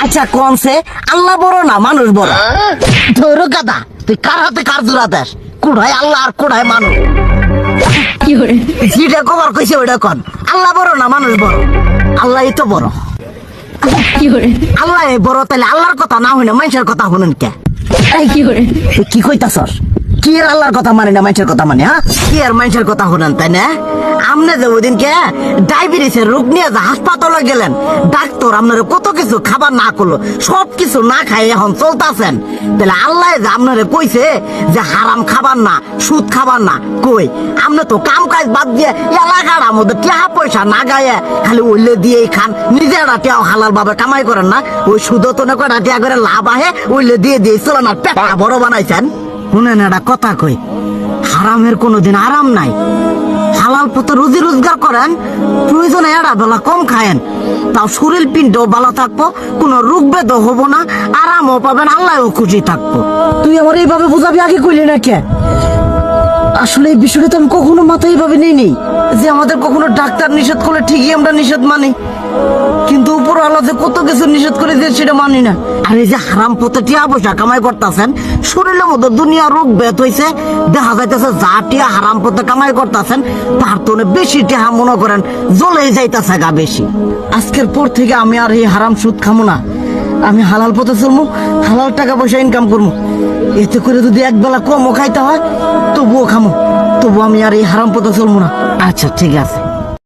আচ্ছা কোনছে আল্লাহ বড় না মানুষ বড়? ধরো গাদা, তুই কার হাতে কার জোড়া দেশ? কুড়ায় আল্লাহ আর কুড়ায় মানুষ। যেটা কবার কইছে ওইটা কন। আল্লাহ বড় না মানুষ বড়? আল্লাহ তো বড়। আল্লাহ বড়, তাহলে আল্লাহর কথা না হই না মানুষের কথা শুনেন কে? কি কইতাছস? কি আর আল্লাহর কথা মানে না মানুষের কথা মানে? হ্যাঁ, কি আর মানুষের কথা শুনেন তাই না? আমনে যে ওই দিনকে ডায়াবেটিসের রোগ নিয়ে যে হাসপাতালে গেলেন, ডাক্তার আপনার কত কিছু খাবার না করলো, সব কিছু না খাই এখন চলতেছেন। তাহলে আল্লাহ যে আপনারে কইছে যে হারাম খাবার না, সুদ খাবার না, কই আপনি তো কাম কাজ বাদ দিয়ে এলাকার মধ্যে টাকা পয়সা না গায়ে খালি ওইলে দিয়েই খান, নিজেরা টেও হালাল ভাবে কামাই করেন না, ওই সুদ তো না কয়টা টিয়া করে লাভ আহে ওইলে দিয়ে দিয়ে চলেন আর পেটা বড় বানাইছেন। শুনেন একটা কথা কই, হারামের কোনোদিন আরাম নাই। হালাল পথে রুজি রোজগার করেন, প্রয়োজনে এড়া বেলা কম খায়েন, তাও শরীর পিণ্ডও ভালো থাকবো, কোনো রোগ বেদও হবো না, আরামও পাবেন, আল্লাহও খুশি থাকবো। তুই আমার এইভাবে বুঝাবি আগে কইলি না কে? আসলে এই বিষয়টা তো আমি কখনো মাথায় এইভাবে নিইনি যে আমাদের কখনো ডাক্তার নিষেধ করলে ঠিকই আমরা নিষেধ মানি, কিন্তু উপর আল্লাহ যে কত কিছু নিষেধ করে দিয়ে সেটা মানি না। আর এই যে হারাম পথে টিয়া পয়সা কামাই করতেছেন, শরীরের মধ্যে দুনিয়া রোগ বেত হয়েছে, দেখা যাইতেছে যা টিয়া হারাম পথে কামাই করতেছেন তার তো বেশি টিয়া মনে করেন জ্বলে যাইতেছে গা বেশি। আজকের পর থেকে আমি আর এই হারাম সুদ খামো না, আমি হালাল পথে চলবো, হালাল টাকা পয়সা ইনকাম করবো। এতে করে যদি একবেলা কমও খাইতে হয় তবুও খামো, তবু আমি আর এই হারাম পথে চলবো না। আচ্ছা ঠিক আছে।